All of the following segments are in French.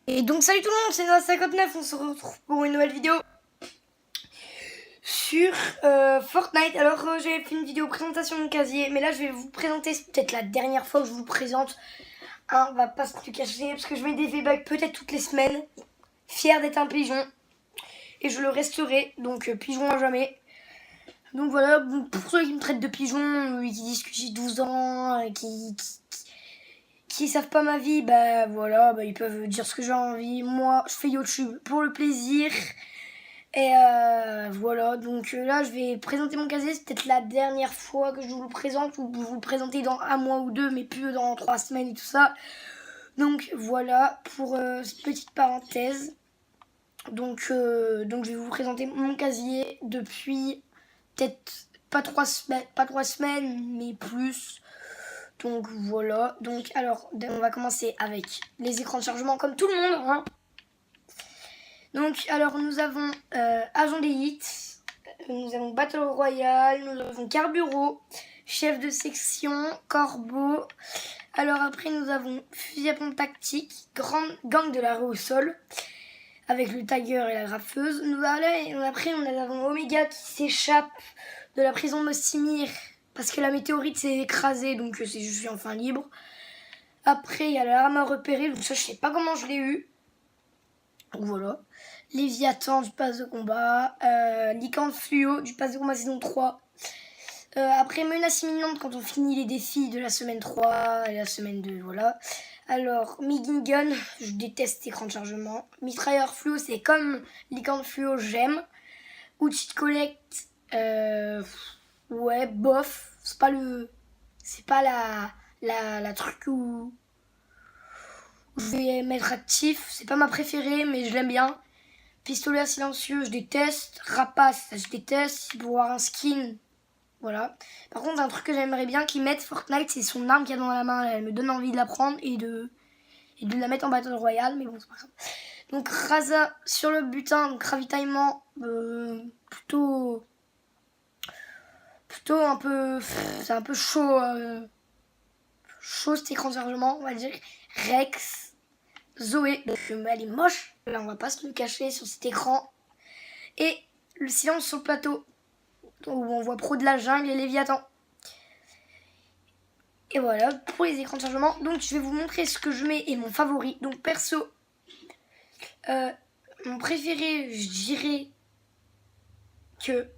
Et donc salut tout le monde, c'est Noah59, on se retrouve pour une nouvelle vidéo sur Fortnite. Alors j'avais fait une vidéo présentation de mon casier, mais là je vais vous présenter, c'est peut-être la dernière fois que je vous présente. On va pas se le cacher, parce que je mets des V-Bucks peut-être toutes les semaines. Fier d'être un pigeon, et je le resterai, donc pigeon à jamais. Donc voilà, bon, pour ceux qui me traitent de pigeon, qui disent que j'ai 12 ans, qui savent pas ma vie, bah voilà, bah, ils peuvent dire ce que j'ai envie. Moi, je fais YouTube pour le plaisir. Et voilà, donc là je vais présenter mon casier, c'est peut-être la dernière fois que je vous le présente, ou vous le présenter dans un mois ou deux, mais plus dans 3 semaines et tout ça. Donc voilà pour cette petite parenthèse. Donc je vais vous présenter mon casier depuis peut-être pas 3 semaines, mais plus. Donc voilà, donc alors on va commencer avec les écrans de chargement comme tout le monde, hein. Donc alors nous avons Agent d'élite, nous avons Battle Royale, nous avons Carburo, Chef de section, Corbeau. Alors après nous avons Fusil à pompe tactique, Gang de la rue au sol, avec le Tiger et la graffeuse. Après nous avons Omega qui s'échappe de la prison de Mostimir parce que la météorite s'est écrasée, donc je suis enfin libre. Après il y a l'arme repérée, donc ça je sais pas comment je l'ai eu. Donc voilà. Léviathan du pass de combat, Lycan Fluo du pass de combat saison 3. Après menace imminente quand on finit les défis de la semaine 3 et la semaine 2, voilà. Alors Migging Gun, je déteste écran de chargement. Mitrailleur Fluo, c'est comme Lycan Fluo, j'aime. Outil de collecte, ouais, bof. C'est pas la truc où je vais mettre actif. C'est pas ma préférée, mais je l'aime bien. Pistolet à silencieux, je déteste. Rapace, je déteste. Pour avoir un skin, voilà. Par contre, un truc que j'aimerais bien qu'ils mettent Fortnite, c'est son arme qu'il y a dans la main. Elle me donne envie de la prendre et de la mettre en Battle Royale, mais bon, c'est pas grave. Donc, Rasa sur le butin, donc ravitaillement, plutôt un peu. C'est un peu chaud. Chaud cet écran de chargement, on va dire. Rex. Zoé, donc elle est moche, là on va pas se le cacher sur cet écran. Et le silence sur le plateau, où on voit Pro de la jungle et Léviathan. Et voilà pour les écrans de chargement. Donc je vais vous montrer ce que je mets et mon favori. Donc perso, mon préféré, je dirais que,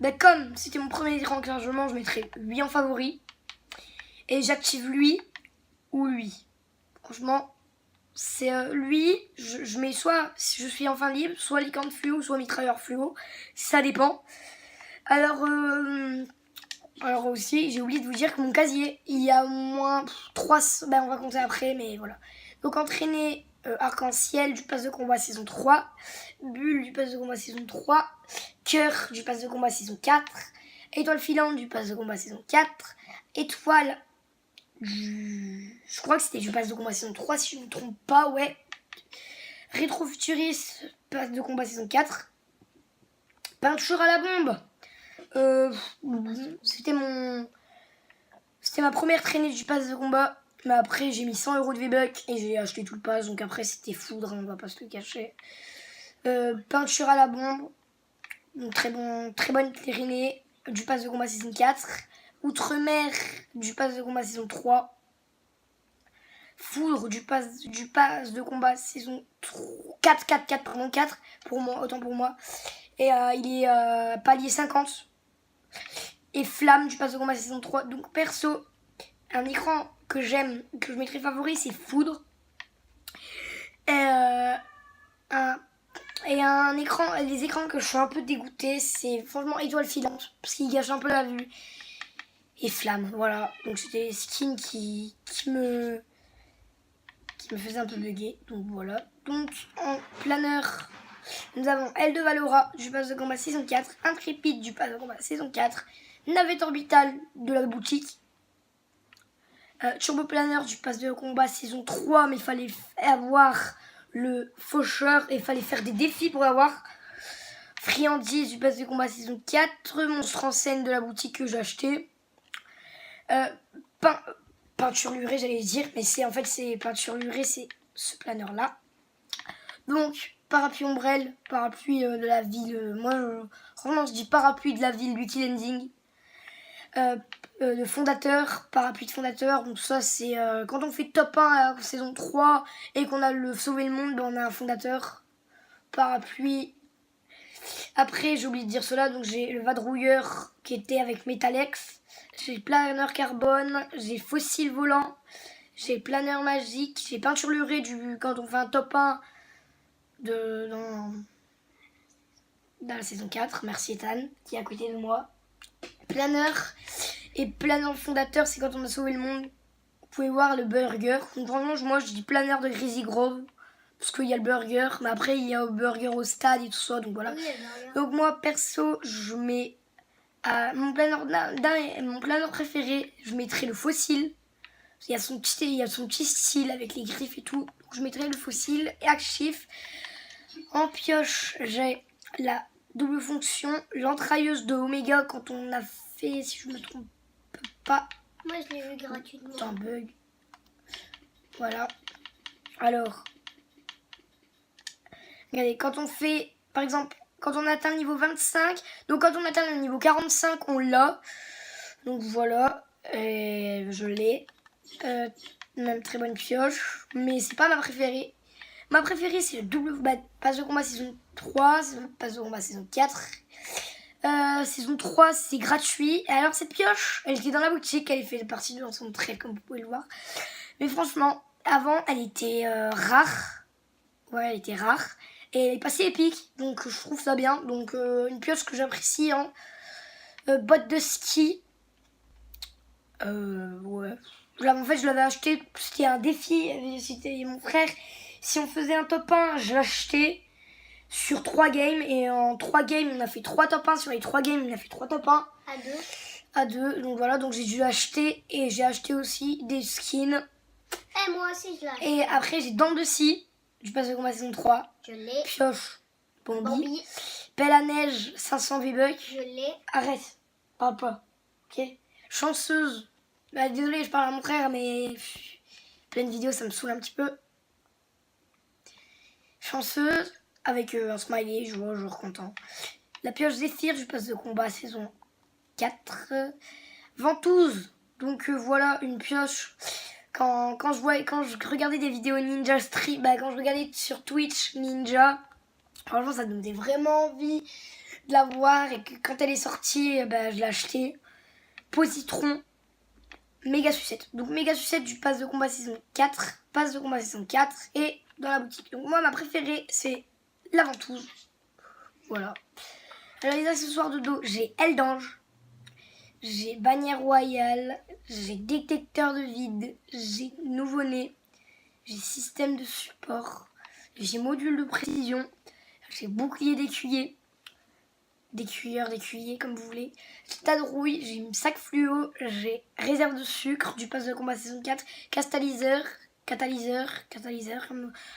bah, comme c'était mon premier écran de chargement, je mettrais lui en favori. Et j'active lui ou lui. Franchement, c'est lui, je mets soit si je suis en fin libre, soit Lycan Fluo, soit mitrailleur fluo, ça dépend. Alors aussi, j'ai oublié de vous dire que mon casier, il y a au moins 3, ben on va compter après, mais voilà. Donc entraîner arc-en-ciel du pass de combat saison 3, bulle du pass de combat saison 3, cœur du pass de combat saison 4, étoile filante du pass de combat saison 4, étoile, je crois que c'était du pass de combat saison 3 si je ne me trompe pas, ouais. Rétrofuturiste, pass de combat saison 4. Peinture à la bombe. C'était ma première traînée du pass de combat. Mais après, j'ai mis 100 € de V-Bucks et j'ai acheté tout le pass. Donc après, c'était foudre, on va pas se le cacher. Peinture à la bombe. Donc très bonne traînée du pass de combat saison 4. Outre-mer du pass de combat saison 3. Foudre du pass de combat saison 4, pardon, 4 pour moi, autant pour moi. Et il est palier 50. Et flamme du pass de combat saison 3. Donc perso, un écran que j'aime, que je mettrais favori, c'est foudre. Et un écran, les écrans que je suis un peu dégoûtée, c'est franchement étoile filante, parce qu'il gâche un peu la vue. Et flamme, voilà. Donc c'était des skins qui me faisait un peu bugger, donc voilà. Donc en planeur, nous avons L de Valora du pass de combat saison 4, Intrépide du pass de combat saison 4, Navette orbitale de la boutique, Turbo planeur du pass de combat saison 3, mais il fallait avoir le faucheur et il fallait faire des défis pour avoir. Friandise du pass de combat saison 4, Monstre en scène de la boutique que j'ai acheté. Peinture lurée, j'allais dire, mais c'est peinture lurée, c'est ce planeur-là. Donc, parapluie ombrelle, parapluie de la ville. Franchement, je dis parapluie de la ville, Lucky Landing. De fondateur, parapluie de fondateur. Donc ça, c'est quand on fait top 1 à la saison 3 et qu'on a le sauver le monde, ben, on a un fondateur. Parapluie. Après, j'ai oublié de dire cela, donc j'ai le vadrouilleur qui était avec Metalex. J'ai le planeur carbone, j'ai fossile volant, j'ai le planeur magique, j'ai peinture lurée quand on fait un top 1 dans la saison 4. Merci Ethan, qui est à côté de moi. Planeur et planeur fondateur, c'est quand on a sauvé le monde. Vous pouvez voir le burger. Donc vraiment, moi je dis planeur de Greasy Grove. Parce qu'il y a le burger, mais après il y a le burger au stade et tout ça, donc voilà. Oui, donc moi perso, je mets mon planeur préféré, je mettrai le fossile. Il y a son petit style avec les griffes et tout. Donc je mettrai le fossile et actif. En pioche, j'ai la double fonction, l'entrailleuse de Omega quand on a fait, si je me trompe pas. Moi je l'ai vu gratuitement. C'est un bug. Voilà. Alors. Regardez, quand on fait, par exemple, quand on atteint le niveau 25, donc quand on atteint le niveau 45, on l'a. Donc voilà, je l'ai. Même très bonne pioche, mais c'est pas ma préférée. Ma préférée, c'est le double passe de combat saison 3, passe de combat saison 4. Saison 3, c'est gratuit. Et alors, cette pioche, elle était dans la boutique, elle fait partie de son trait, comme vous pouvez le voir. Mais franchement, avant, elle était rare. Ouais, elle était rare. Et elle est passée épique, donc je trouve ça bien. Donc une pioche que j'apprécie. Hein. Botte de ski. Ouais. Là, en fait, je l'avais acheté, c'était un défi. C'était mon frère. Si on faisait un top 1, je l'achetais sur 3 games. Et en 3 games, on a fait 3 top 1. Sur les 3 games, on a fait 3 top 1. À 2. Donc voilà, donc j'ai dû acheter. Et j'ai acheté aussi des skins. Et moi aussi, je l'ai acheté. Et après, j'ai dents de scie. Je passe de combat saison 3. Je l'ai. Pioche. Bambi. Pelle à neige, 500 V-Bucks. Je l'ai. Arrête. Parle pas. Ok. Chanceuse. Bah, désolé, je parle à mon frère, mais pleine vidéo, ça me saoule un petit peu. Chanceuse. Avec un smiley, je vois, genre content. La pioche Zéphyr, je passe de combat saison 4. Ventouse. Donc voilà, une pioche. Quand je regardais des vidéos Ninja Stream, quand je regardais sur Twitch Ninja, franchement ça me donnait vraiment envie de la voir et que quand elle est sortie, je l'ai achetée. Positron, méga sucette. Donc méga sucette du pass de combat saison 4, pass de combat saison 4 et dans la boutique. Donc moi ma préférée c'est la ventouse. Voilà. Alors les accessoires de dos, j'ai aile d'ange. J'ai bannière royale, j'ai détecteur de vide, j'ai nouveau-né, j'ai système de support, j'ai module de précision, j'ai bouclier d'écuyer comme vous voulez, j'ai tas de rouille, j'ai une sac fluo, j'ai réserve de sucre du pass de combat saison 4, catalyseur,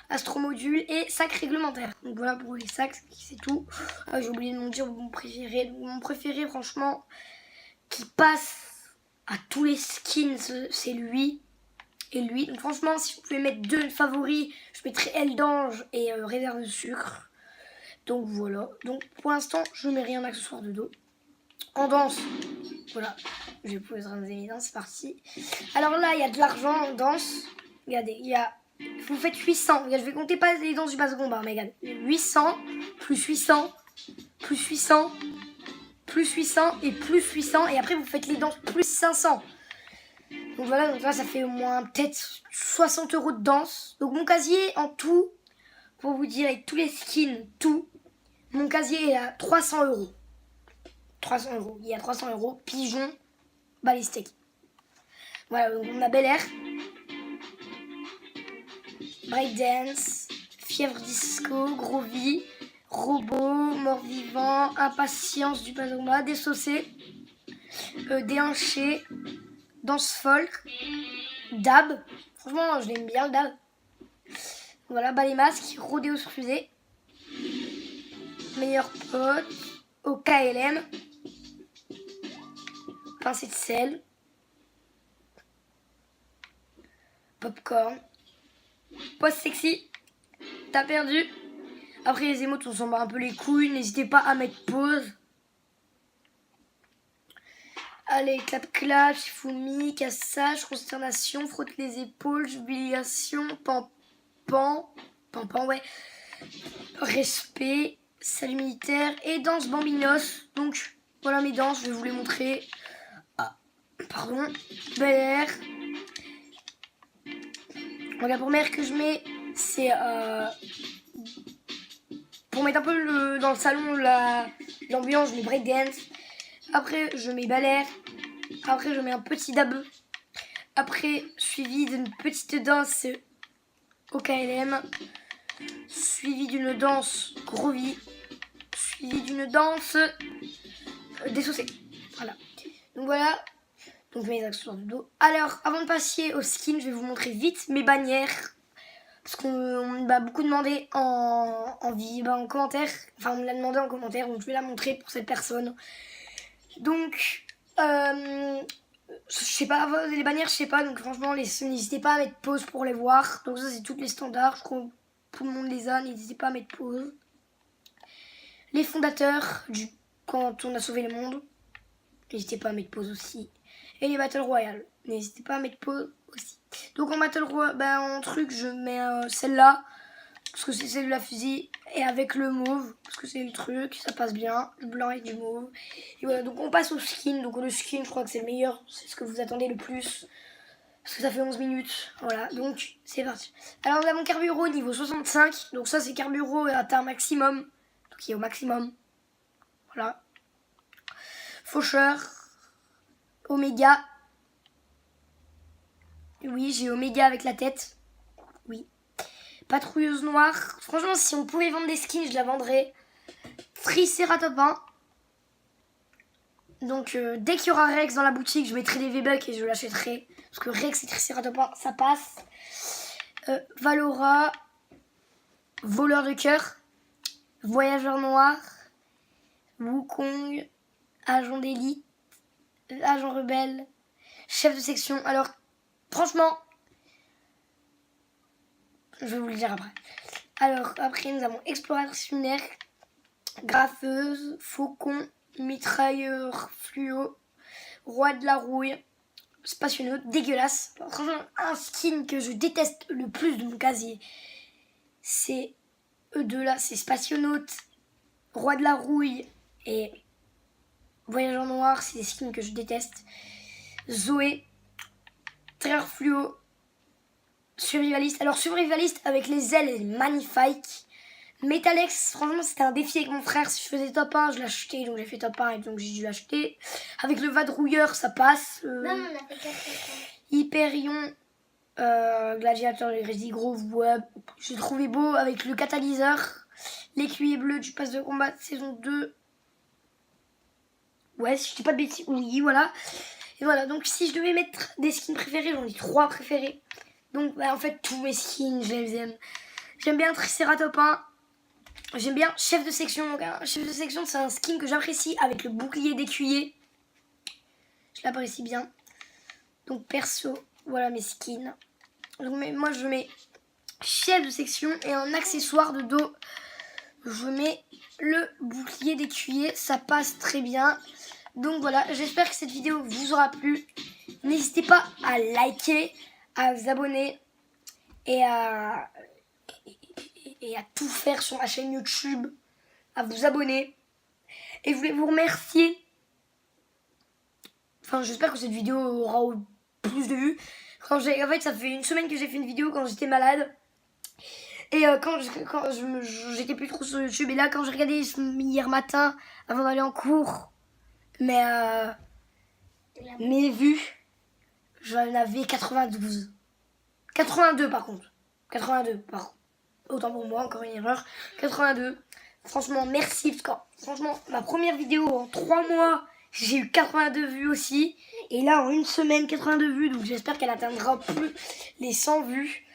astromodule et sac réglementaire. Donc voilà pour les sacs, c'est tout. J'ai oublié de vous dire mon préféré. Donc, mon préféré franchement qui passe à tous les skins, c'est lui et lui. Donc franchement, si vous pouvez mettre 2 favoris, je mettrai aile d'ange et réserve de sucre. Donc voilà. Donc pour l'instant, je ne mets rien d'accessoire de dos. En danse, voilà. Je vais poser dans évidence, c'est parti. Alors là, il y a de l'argent en danse. Regardez, il y a... Vous faites 800. Regarde, je vais compter pas les danses du bas de combat, mais regardez. 800, plus 800, plus 800... plus 800 et plus 800 et après vous faites les danses plus 500. Donc voilà, donc là ça fait au moins peut-être 60 € de danse. Donc mon casier en tout, pour vous dire avec tous les skins, tout, mon casier est à 300 €. 300 €, il y a 300 €, pigeon, balistique. Voilà, donc on a Bel Air, breakdance, fièvre disco, gros vie, robot, mort-vivant, impatience du paloma, désaucé, déhanché, danse folk, dab. Franchement, je l'aime bien le dab. Voilà, balai masque, rodéo sur fusée, meilleur pote, au KLM, pincée de sel, popcorn, Post sexy. T'as perdu. Après les émotes, on s'en bat un peu les couilles. N'hésitez pas à mettre pause. Allez, clap clap, Shifumi, cassage, consternation, frotte les épaules, jubilation, pan, ouais. Respect, salut militaire et danse bambinos. Donc voilà mes danses, je vais vous les montrer. Ah, pardon. Bel Air. Donc la première que je mets, c'est pour mettre un peu dans le salon l'ambiance, je mets breakdance. Après, je mets Bel Air. Après, je mets un petit dab. Après, suivi d'une petite danse au KLM. Suivi d'une danse groovy. Suivi d'une danse désossée. Voilà. Donc voilà. Donc mes accessoires de dos. Alors, avant de passer au skin, je vais vous montrer vite mes bannières. Parce qu'on m'a beaucoup demandé en commentaire. Enfin, on me l'a demandé en commentaire. Donc je vais la montrer pour cette personne. Donc, je sais pas, les bannières, je sais pas. Donc franchement, n'hésitez pas à mettre pause pour les voir. Donc ça, c'est toutes les standards. Je crois que tout le monde les a. N'hésitez pas à mettre pause. Les fondateurs quand on a sauvé le monde. N'hésitez pas à mettre pause aussi. Et les Battle Royale. N'hésitez pas à mettre pause aussi. Donc en Battle Royale, en truc, je mets celle-là. Parce que c'est celle de la fusil. Et avec le mauve. Parce que c'est le truc. Ça passe bien. Du blanc et du mauve. Et voilà. Donc on passe au skin. Donc le skin, je crois que c'est le meilleur. C'est ce que vous attendez le plus. Parce que ça fait 11 minutes. Voilà. Donc c'est parti. Alors nous avons Carburo niveau 65. Donc ça c'est Carburo atteint maximum. Donc il est au maximum. Voilà. Faucheur. Oméga. Oui, j'ai Oméga avec la tête. Oui. Patrouilleuse noire. Franchement, si on pouvait vendre des skins, je la vendrais. Triceratopin. Donc, dès qu'il y aura Rex dans la boutique, je mettrai des V-Bucks et je l'achèterai. Parce que Rex et Triceratopin, ça passe. Valora. Voleur de cœur. Voyageur noir. Wukong. Agent d'élite. Agent rebelle. Chef de section. Alors, franchement, je vais vous le dire après. Alors, après, nous avons exploratrice lunaire, graffeuse, faucon, mitrailleur fluo, roi de la rouille, spationaute, dégueulasse. Alors, franchement, un skin que je déteste le plus de mon casier, c'est eux deux là, c'est spationaute, roi de la rouille et voyageur noir, c'est des skins que je déteste. Zoé, terreur fluo, survivaliste. Alors survivaliste avec les ailes, elle est magnifique. Metalex, franchement c'était un défi avec mon frère. Si je faisais top 1, je l'achetais. Donc j'ai fait top 1 et donc j'ai dû l'acheter. Avec le vadrouilleur, ça passe. Non, on a fait 4 Hyperion, gladiateur, les Crazy Grove, ouais, j'ai trouvé beau avec le catalyseur. L'écuyer bleu du pass de combat saison 2. Ouais, si je dis pas de bêtises, oui, voilà. Et voilà, donc si je devais mettre des skins préférés, j'en ai 3 préférés. Donc en fait, tous mes skins, je les aime. J'aime bien Triceratopin. J'aime bien chef de section. Donc, chef de section, c'est un skin que j'apprécie avec le bouclier d'écuyer. Je l'apprécie bien. Donc perso, voilà mes skins. Donc moi, je mets chef de section et en accessoire de dos, je mets le bouclier d'écuyer. Ça passe très bien. Donc voilà, j'espère que cette vidéo vous aura plu. N'hésitez pas à liker, à vous abonner et à tout faire sur ma chaîne YouTube, à vous abonner. Et je voulais vous remercier. Enfin, j'espère que cette vidéo aura plus de vues. En fait, ça fait une semaine que j'ai fait une vidéo quand j'étais malade. Et quand j'étais plus trop sur YouTube. Et là, quand j'ai regardé hier matin, avant d'aller en cours, mes vues, j'en avais 92. 82 par contre. 82 par contre. Autant pour moi, encore une erreur. 82. Franchement, merci. Parce que franchement, ma première vidéo en 3 mois, j'ai eu 82 vues aussi. Et là, en une semaine, 82 vues. Donc j'espère qu'elle atteindra plus les 100 vues.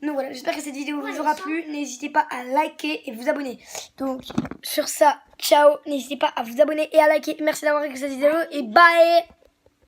Donc voilà, j'espère que cette vidéo vous aura plu. N'hésitez pas à liker et vous abonner. Donc sur ça, ciao. N'hésitez pas à vous abonner et à liker. Merci d'avoir regardé cette vidéo et bye.